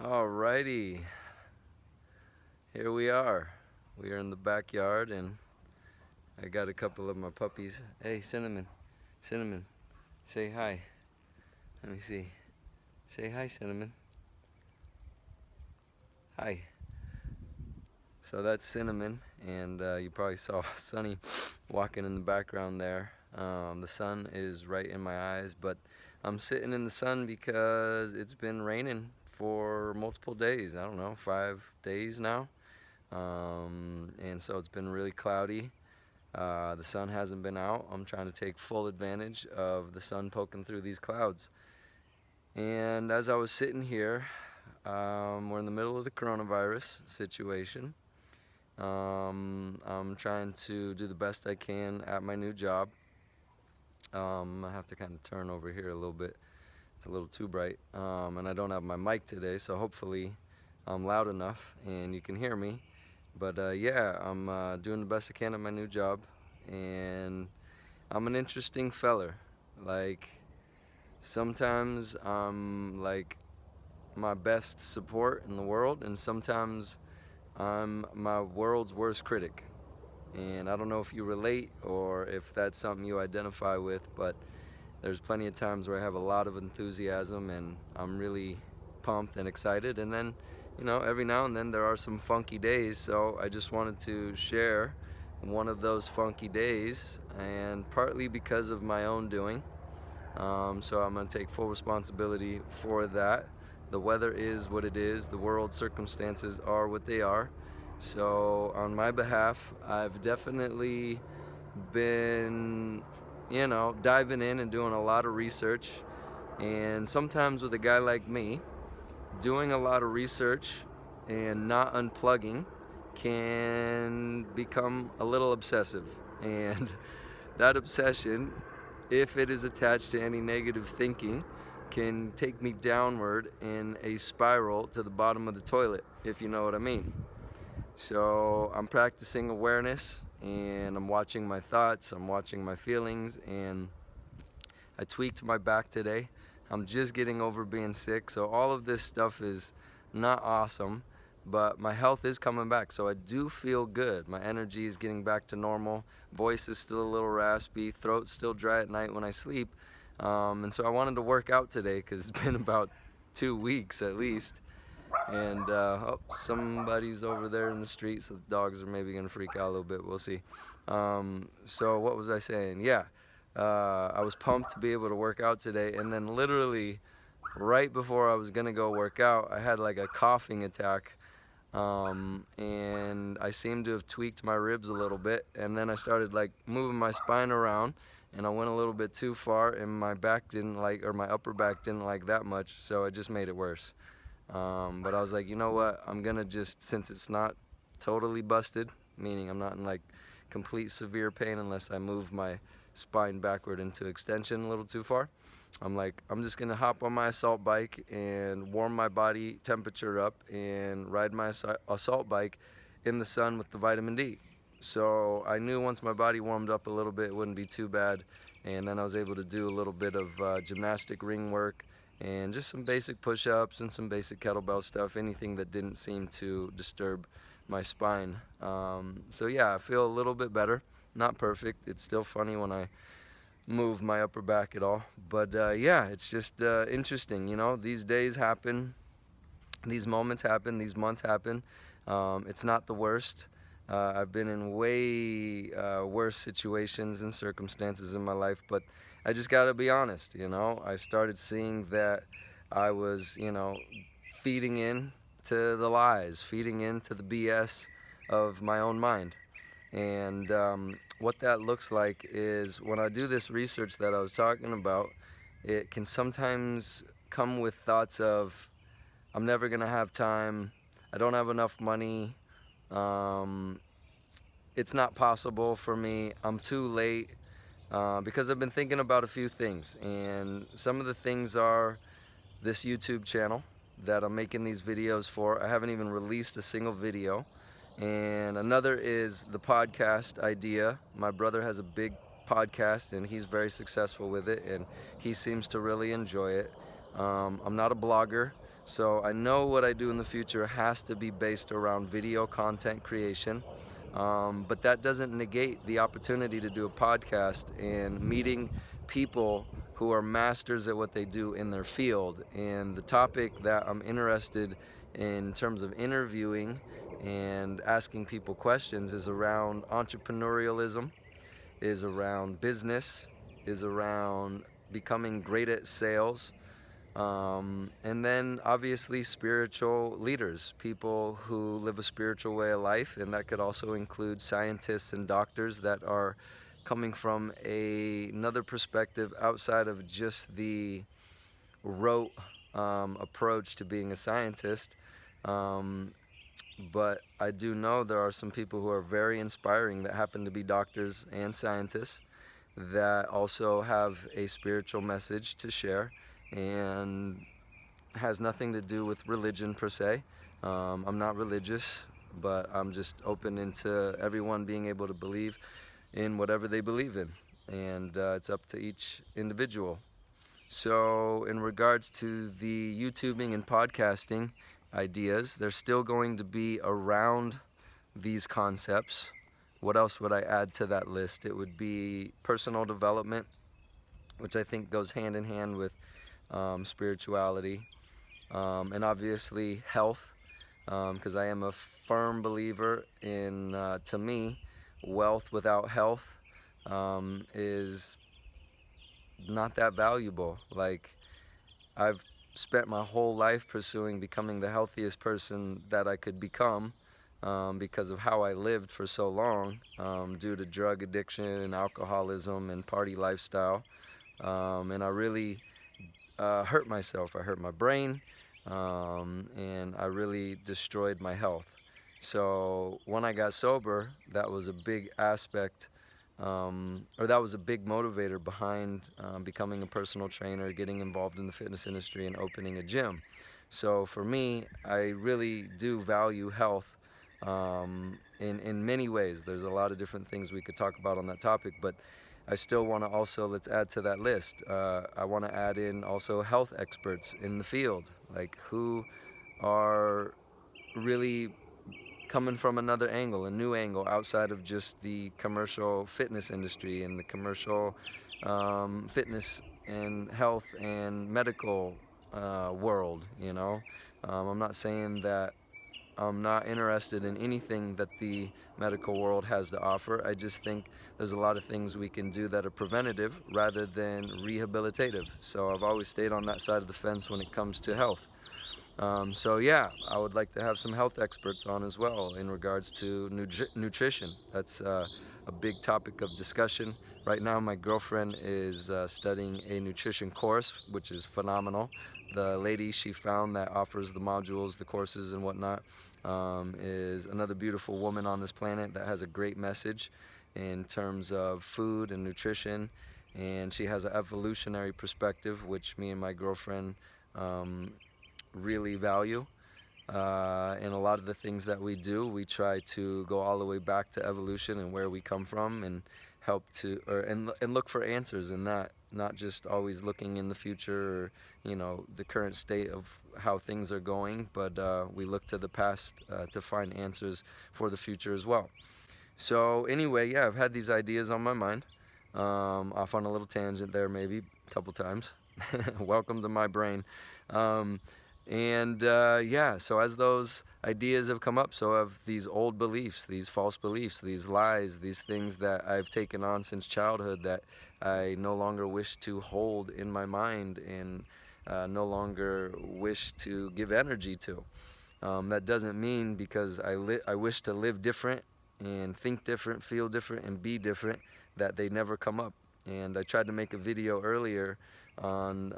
Alrighty, here we are. We are in the backyard and I got a couple of my puppies. Hey, Cinnamon, Cinnamon, say hi. Let me see. Say hi, Cinnamon. Hi. So that's Cinnamon, and you probably saw Sunny walking in the background there. The sun is right in my eyes, but I'm sitting in the sun because it's been raining for multiple days. I don't know, 5 days now. And so it's been really cloudy. The sun hasn't been out. I'm trying to take full advantage of the sun poking through these clouds. And as I was sitting here, we're in the middle of the coronavirus situation. I'm trying to do the best I can at my new job. I have to kind of turn over here a little bit. It's a little too bright. And I don't have my mic today, so hopefully I'm loud enough and you can hear me. But yeah, I'm doing the best I can at my new job. And I'm an interesting feller. Like, sometimes I'm like my best support in the world, and sometimes I'm my world's worst critic. And I don't know if you relate or if that's something you identify with, but there's plenty of times where I have a lot of enthusiasm and I'm really pumped and excited, and then, you know, every now and then there are some funky days. So I just wanted to share one of those funky days, and partly because of my own doing. So I'm going to take full responsibility for that. The weather is what it is. The world circumstances are what they are. So on my behalf, I've definitely been, diving in and doing a lot of research. And sometimes with a guy like me, doing a lot of research and not unplugging can become a little obsessive. And that obsession, if it is attached to any negative thinking, can take me downward in a spiral to the bottom of the toilet, if you know what I mean. So I'm practicing awareness, and I'm watching my thoughts, I'm watching my feelings, and I tweaked my back today. I'm just getting over being sick, so all of this stuff is not awesome, but my health is coming back, so I do feel good. My energy is getting back to normal. Voice is still a little raspy, throat's still dry at night when I sleep. And so I wanted to work out today because it's been about 2 weeks at least. And somebody's over there in the street, so the dogs are maybe gonna freak out a little bit. We'll see. So what was I saying? Yeah, I was pumped to be able to work out today, and then literally right before I was gonna go work out, I had like a coughing attack. And I seemed to have tweaked my ribs a little bit, and then I started like moving my spine around, and I went a little bit too far, and my back didn't like, or my upper back didn't like that much, so I just made it worse. But I was like, you know what, I'm gonna just, since it's not totally busted, meaning I'm not in like complete severe pain unless I move my spine backward into extension a little too far, I'm just gonna hop on my assault bike and warm my body temperature up and ride my assault bike in the sun with the vitamin D. So I knew once my body warmed up a little bit, it wouldn't be too bad. And then I was able to do a little bit of gymnastic ring work and just some basic push-ups and some basic kettlebell stuff, anything that didn't seem to disturb my spine. So yeah, I feel a little bit better. Not perfect. It's still funny when I move my upper back at all. But yeah, it's just interesting, these days happen, these moments happen, these months happen. It's not the worst. I've been in way worse situations and circumstances in my life, but I just gotta be honest, I started seeing that I was, feeding in to the lies, feeding into the BS of my own mind. And what that looks like is when I do this research that I was talking about, it can sometimes come with thoughts of, I'm never gonna have time, I don't have enough money, it's not possible for me, I'm too late, because I've been thinking about a few things. And some of the things are this YouTube channel that I'm making these videos for. I haven't even released a single video. And another is the podcast idea. My brother has a big podcast and he's very successful with it, and he seems to really enjoy it. I'm not a blogger. So I know what I do in the future has to be based around video content creation, but that doesn't negate the opportunity to do a podcast and meeting people who are masters at what they do in their field. And the topic that I'm interested in terms of interviewing and asking people questions is around entrepreneurialism, is around business, is around becoming great at sales, and then obviously spiritual leaders, people who live a spiritual way of life, and that could also include scientists and doctors that are coming from another perspective outside of just the rote approach to being a scientist. Um, but I do know there are some people who are very inspiring that happen to be doctors and scientists that also have a spiritual message to share, and has nothing to do with religion per se. I'm not religious, but I'm just open into everyone being able to believe in whatever they believe in, and it's up to each individual. So in regards to the YouTubing and podcasting ideas, they're still going to be around these concepts. What else would I add to that list? It would be personal development, which I think goes hand in hand with spirituality, and obviously health, because I am a firm believer in, to me, wealth without health is not that valuable. Like, I've spent my whole life pursuing becoming the healthiest person that I could become, because of how I lived for so long, due to drug addiction and alcoholism and party lifestyle. And I really hurt myself. I hurt my brain, and I really destroyed my health. So when I got sober, that was a big aspect, or that was a big motivator behind becoming a personal trainer, getting involved in the fitness industry, and opening a gym. So for me, I really do value health in many ways. There's a lot of different things we could talk about on that topic, but I still want to also, let's add to that list, I want to add in also health experts in the field, like who are really coming from another angle, a new angle outside of just the commercial fitness industry and the commercial fitness and health and medical world, you know. I'm not saying that I'm not interested in anything that the medical world has to offer. I just think there's a lot of things we can do that are preventative rather than rehabilitative. So I've always stayed on that side of the fence when it comes to health. So yeah, I would like to have some health experts on as well in regards to nutrition. That's a big topic of discussion. Right now my girlfriend is studying a nutrition course, which is phenomenal. The lady she found that offers the modules, the courses and whatnot, is another beautiful woman on this planet that has a great message in terms of food and nutrition, and she has an evolutionary perspective, which me and my girlfriend really value. And a lot of the things that we do, we try to go all the way back to evolution and where we come from, and help to, and look for answers in that, not just always looking in the future or, you know, the current state of how things are going, but we look to the past to find answers for the future as well. So anyway, yeah, I've had these ideas on my mind. Off on a little tangent there, maybe a couple times. Welcome to my brain. Yeah, so as those ideas have come up, so have these old beliefs, these false beliefs, these lies, these things that I've taken on since childhood that I no longer wish to hold in my mind, and no longer wish to give energy to. That doesn't mean because I wish to live different and think different, feel different, and be different, that they never come up. And I tried to make a video earlier on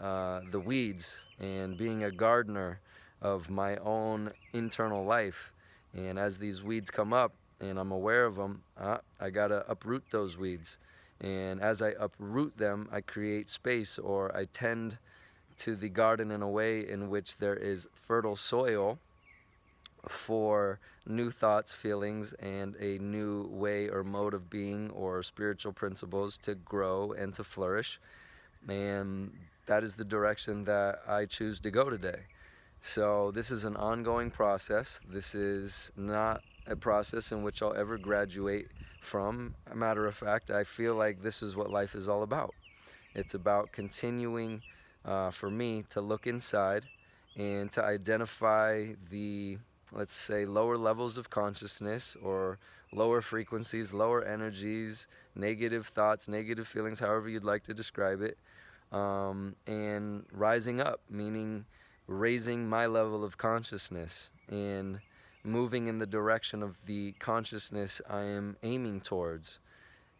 the weeds and being a gardener of my own internal life. And as these weeds come up and I'm aware of them, I gotta uproot those weeds. And as I uproot them, I create space, or I tend to the garden in a way in which there is fertile soil for new thoughts, feelings, and a new way or mode of being or spiritual principles to grow and to flourish. And that is the direction that I choose to go today. So this is an ongoing process. This is not a process in which I'll ever graduate from. A matter of fact, I feel like this is what life is all about. It's about continuing, for me, to look inside and to identify the, let's say, lower levels of consciousness, or lower frequencies, lower energies, negative thoughts, negative feelings, however you'd like to describe it, and rising up, meaning raising my level of consciousness and moving in the direction of the consciousness I am aiming towards.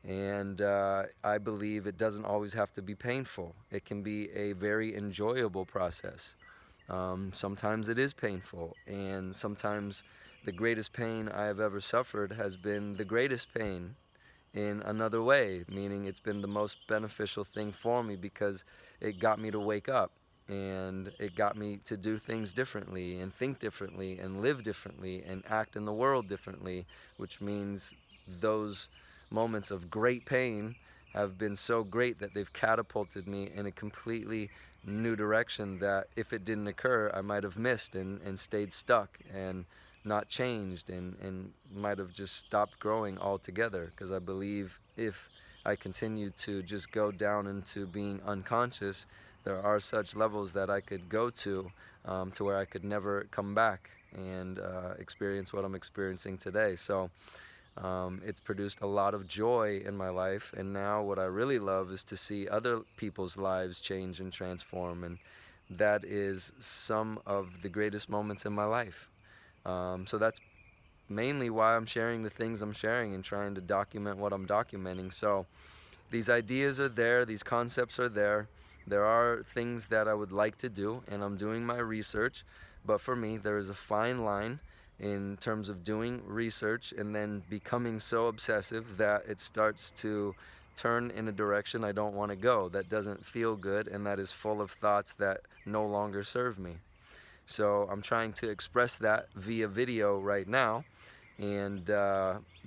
And I believe it doesn't always have to be painful. It can be a very enjoyable process. Sometimes it is painful, and sometimes the greatest pain I have ever suffered has been the greatest pain in another way, meaning it's been the most beneficial thing for me because it got me to wake up, and it got me to do things differently and think differently and live differently and act in the world differently, which means those moments of great pain have been so great that they've catapulted me in a completely new direction that if it didn't occur, I might have missed and stayed stuck and not changed, and might have just stopped growing altogether. Because I believe if I continue to just go down into being unconscious, there are such levels that I could go to where I could never come back and experience what I'm experiencing today. So it's produced a lot of joy in my life, and now what I really love is to see other people's lives change and transform, and that is some of the greatest moments in my life. So that's mainly why I'm sharing the things I'm sharing and trying to document what I'm documenting. So these ideas are there, these concepts are there. There are things that I would like to do, and I'm doing my research, but for me, there is a fine line in terms of doing research and then becoming so obsessive that it starts to turn in a direction I don't want to go, that doesn't feel good, and that is full of thoughts that no longer serve me. So I'm trying to express that via video right now, and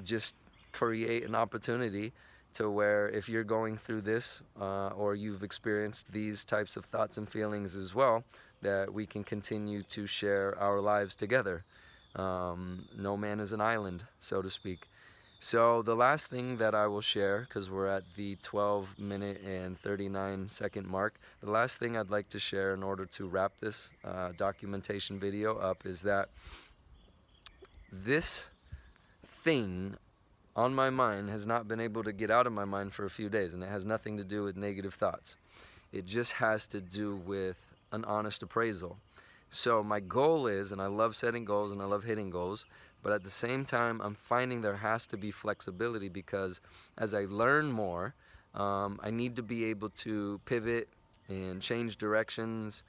just create an opportunity to where if you're going through this or you've experienced these types of thoughts and feelings as well, that we can continue to share our lives together. No man is an island, so to speak. So the last thing that I will share, because we're at the 12-minute and 39-second mark, the last thing I'd like to share in order to wrap this documentation video up is that this thing on my mind has not been able to get out of my mind for a few days, and it has nothing to do with negative thoughts. It just has to do with an honest appraisal. So my goal is, and I love setting goals and I love hitting goals, but at the same time I'm finding there has to be flexibility, because as I learn more, I need to be able to pivot and change directions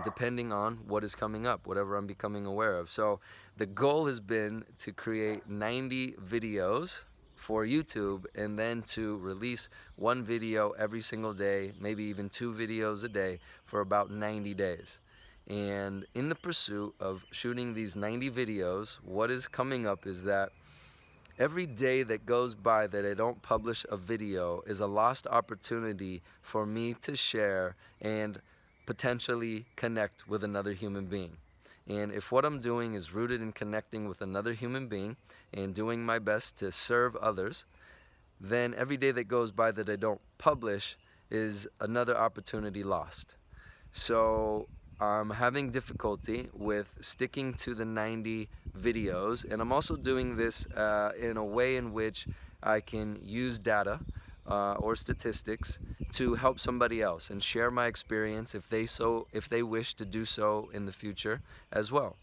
depending on what is coming up, whatever I'm becoming aware of. So the goal has been to create 90 videos for YouTube, and then to release one video every single day, maybe even 2 videos a day for about 90 days. And in the pursuit of shooting these 90 videos, what is coming up is that every day that goes by that I don't publish a video is a lost opportunity for me to share and potentially connect with another human being. And if what I'm doing is rooted in connecting with another human being and doing my best to serve others, then every day that goes by that I don't publish is another opportunity lost. So I'm having difficulty with sticking to the 90 videos, and I'm also doing this in a way in which I can use data or statistics to help somebody else and share my experience if they wish to do so in the future as well.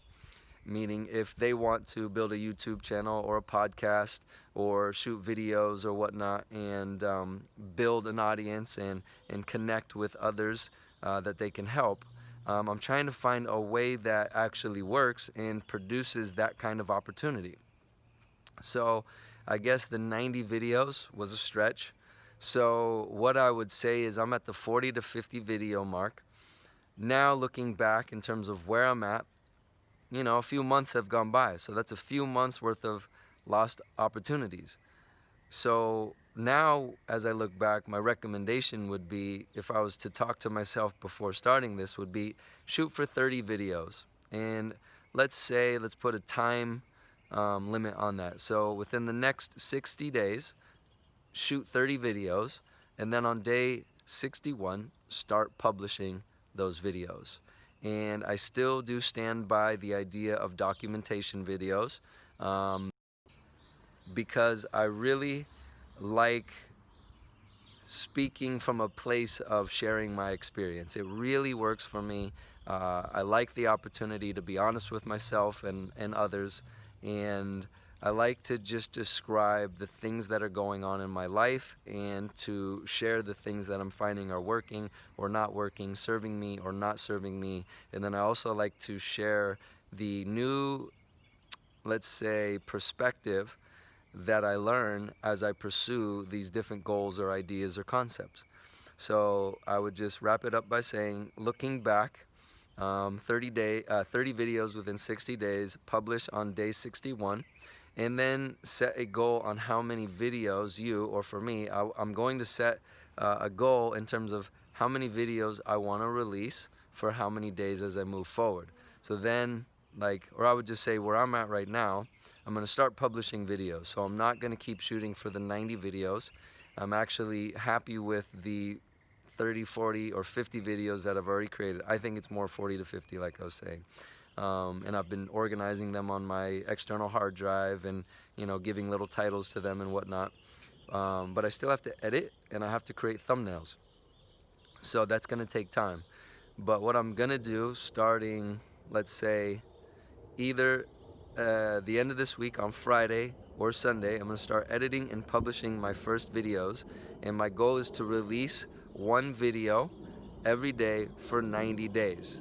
Meaning if they want to build a YouTube channel or a podcast or shoot videos or whatnot, and build an audience and connect with others that they can help. I'm trying to find a way that actually works and produces that kind of opportunity. So I guess the 90 videos was a stretch. So what I would say is I'm at the 40 to 50 video mark. Now looking back in terms of where I'm at, a few months have gone by. So that's a few months worth of lost opportunities. So now, as I look back, my recommendation would be, if I was to talk to myself before starting this, would be shoot for 30 videos. And let's put a time limit on that. So within the next 60 days, shoot 30 videos, and then on day 61, start publishing those videos. And I still do stand by the idea of documentation videos, because I really like speaking from a place of sharing my experience. It really works for me. I like the opportunity to be honest with myself and others, and I like to just describe the things that are going on in my life and to share the things that I'm finding are working or not working, serving me or not serving me. And then I also like to share the new, let's say, perspective that I learn as I pursue these different goals or ideas or concepts. So I would just wrap it up by saying, looking back, 30 videos within 60 days, publish on day 61, and then set a goal on how many videos you, or for me, I'm going to set a goal in terms of how many videos I want to release for how many days as I move forward. So then, or I would just say where I'm at right now, I'm going to start publishing videos. So I'm not going to keep shooting for the 90 videos. I'm actually happy with the 30, 40, or 50 videos that I've already created. I think it's more 40 to 50, like I was saying. And I've been organizing them on my external hard drive and, giving little titles to them and whatnot. But I still have to edit and I have to create thumbnails. So that's going to take time. But what I'm going to do starting, let's say, either the end of this week on Friday or Sunday, I'm going to start editing and publishing my first videos. And my goal is to release one video every day for 90 days.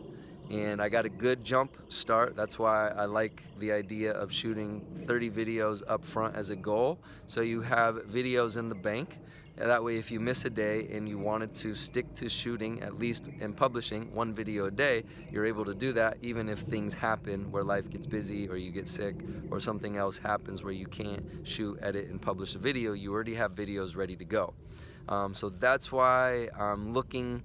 And I got a good jump start. That's why I like the idea of shooting 30 videos up front as a goal. So you have videos in the bank. And that way, if you miss a day and you wanted to stick to shooting at least and publishing one video a day, you're able to do that even if things happen where life gets busy or you get sick or something else happens where you can't shoot, edit, and publish a video. You already have videos ready to go. So that's why I'm looking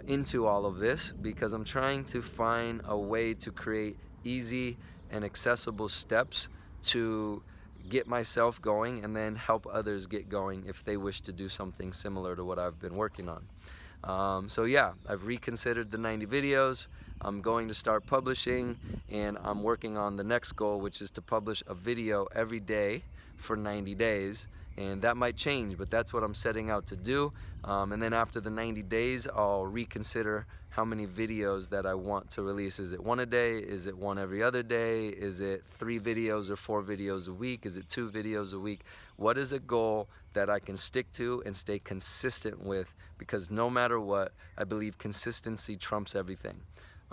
into all of this, because I'm trying to find a way to create easy and accessible steps to get myself going and then help others get going if they wish to do something similar to what I've been working on. So yeah, I've reconsidered the 90 videos. I'm going to start publishing, and I'm working on the next goal, which is to publish a video every day for 90 days. And that might change, but that's what I'm setting out to do. And then after the 90 days, I'll reconsider how many videos that I want to release. Is it one a day? Is it one every other day? Is it 3 videos or 4 videos a week? Is it 2 videos a week? What is a goal that I can stick to and stay consistent with? Because no matter what, I believe consistency trumps everything.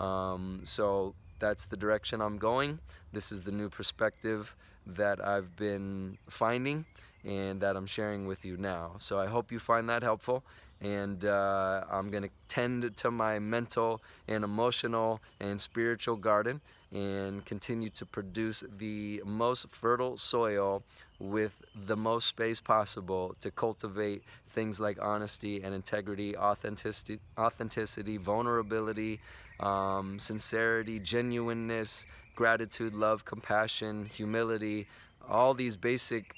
So that's the direction I'm going. This is the new perspective that I've been finding and that I'm sharing with you now. So I hope you find that helpful, and I'm going to tend to my mental and emotional and spiritual garden and continue to produce the most fertile soil with the most space possible to cultivate things like honesty and integrity, authenticity, vulnerability, sincerity, genuineness, gratitude, love, compassion, humility, all these basic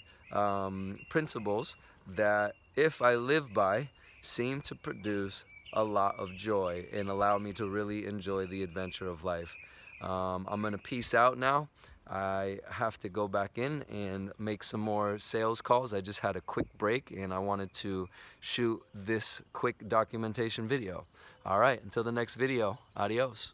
principles that, if I live by, seem to produce a lot of joy and allow me to really enjoy the adventure of life. I'm going to peace out now. I have to go back in and make some more sales calls. I just had a quick break and I wanted to shoot this quick documentation video. All right, until the next video, adios.